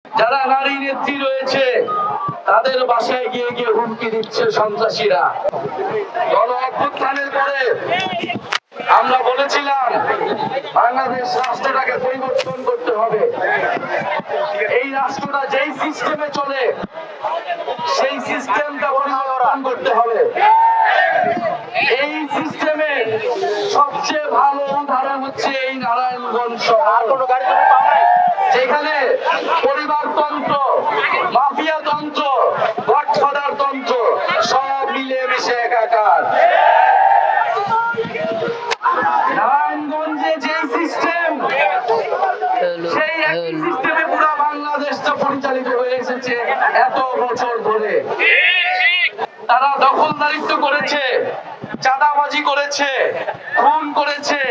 যারা নারী নেত্রী রয়েছে তাদের বাসায় গিয়ে গিয়ে হুমকি দিচ্ছে সন্ত্রাসীরা। গণ অভ্যুত্থানের পরে আমরা বলেছিলাম বাংলাদেশ রাষ্ট্রটাকে পরিবর্তন করতে হবে। এই রাষ্ট্রটা যেই সিস্টেমে চলে সেই সিস্টেমটা পরিবর্তন করতে হবে। এই সিস্টেমে সবচেয়ে ভালো উদাহরণ হচ্ছে এই নারায়ণগঞ্জ শহর, যেখানে পরিবারতন্ত্র, মাফিয়াতন্ত্র, গডফাদার তন্ত্র সব মিলে মিশে একাকার। নারায়ণগঞ্জে যে সিস্টেম, সেই একই সিস্টেমে পুরো বাংলাদেশটা পরিচালিত হয়ে এসেছে এত বছর ধরে। তারা দখলদারিত্ব করেছে, চাঁদাবাজি করেছে, খুন করেছে,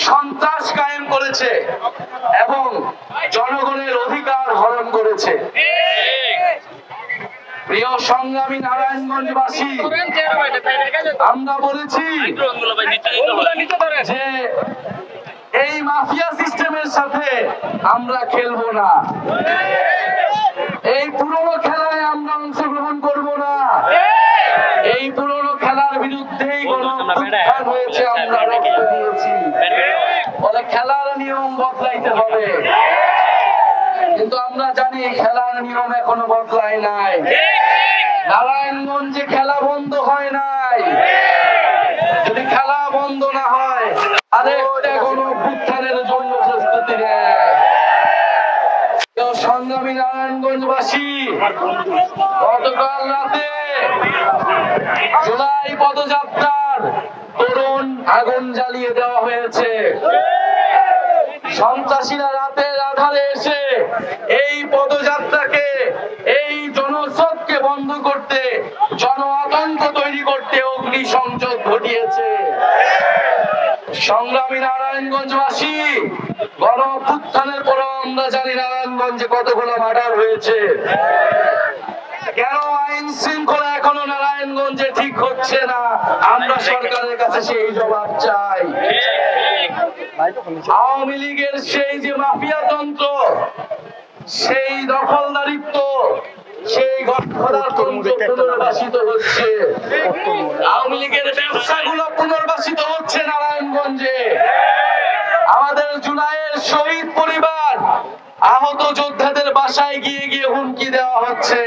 সন্ত্রাস কায়েম করেছে এবং জনগণের অধিকার হরণ করেছে। প্রিয় সংগ্রামী নারায়ণগঞ্জবাসী, আমরা বলেছি যে এই মাফিয়া সিস্টেমের সাথে আমরা খেলবো না, এই পুরনো খেলায় আমরা অংশগ্রহণ করব না। এই পুরনো খেলার বিরুদ্ধেই গণঅভ্যুত্থান হয়েছে, আমরা রক্ত দিয়েছি। বলে খেলার নিয়ম বদলাইতে হবে, কিন্তু আমরা জানি খেলার নিয়ম এখনো বদলায় নাই। নারায়ণগঞ্জে খেলা বন্ধ হয় নাই। যদি খেলা বন্ধ না হয় আরেকটা গণঅভ্যুত্থানের জন্য প্রস্তুতি নেয়। সংগ্রামী নারায়ণগঞ্জবাসী, গতকাল রাতে জুলাই পদযাত্রার তরুণ আগুন জ্বালিয়ে দেওয়া হয়েছে। সন্ত্রাসীরা রাতের আধারে এসে এই পদযাত্রাকে, এই জনস্রোতকে বন্ধ করতে, জন আতঙ্ক তৈরি করতে অগ্নিসংযোগ ঘটিয়েছে। সংগ্রামী নারায়ণগঞ্জবাসী, গণ অভ্যুত্থানের পর আমরা জানি নারায়ণগঞ্জে কতগুলো মার্ডার হয়েছে। কেন আইন শৃঙ্খলা এখনো নারায়ণগঞ্জে ঠিক হচ্ছে না? আমরা সরকারের কাছে সেই জবাব চাই। আওয়ামী লীগের সেই যে মাফিয়াতন্ত্র, সেই দখলদারিত্ব, সেই গডফাদার তন্ত্র পুনর্বাসিত হচ্ছে। আওয়ামী লীগের ব্যবসাগুলো পুনর্বাসিত হচ্ছে নারায়ণগঞ্জে। আমাদের জুলাইয়ের শহীদ পরিবার, আহত যোদ্ধাদের বাসায় গিয়ে গিয়ে হুমকি দেওয়া হচ্ছে।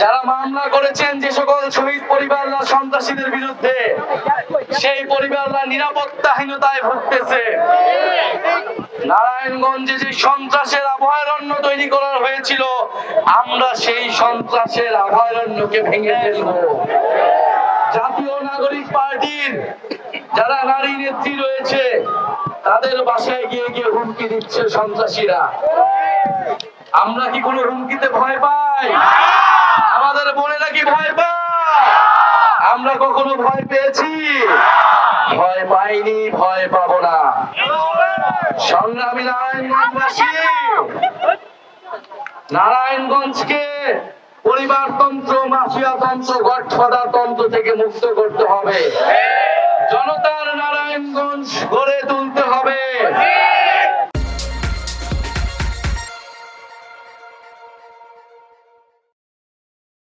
যারা মামলা করেছেন যে সকল শহীদ পরিবাররা সন্ত্রাসীদের বিরুদ্ধে, সেই পরিবাররা নিরাপত্তাহীনতায় ভুগতেছে। নারায়ণগঞ্জে যে সন্ত্রাসের অভয়ারণ্য তৈরি করা হয়েছিল, আমরা সেই সন্ত্রাসের অভয়ারণ্যকে ভেঙে ফেলব। জাতীয় নাগরিক পার্টির যারা নারী নেত্রী রয়েছে তাদের বাসায় গিয়ে গিয়ে হুমকি দিচ্ছে সন্ত্রাসীরা। আমরা কি কোনো হুমকিতে ভয় পাই? আমাদের বোনেরা কি ভয় পায়? আমরা কখনো ভয় পেয়েছি? ভয় পাইনি, ভয় পাবো না। সংগ্রামী নারায়ণগঞ্জবাসী, নারায়ণগঞ্জকে পরিবারতন্ত্র, মাফিয়াতন্ত্র, গডফাদার তন্ত্র থেকে মুক্ত করতে হবে। জনতার নারায়ণগঞ্জ গড়ে তুলতে হবে।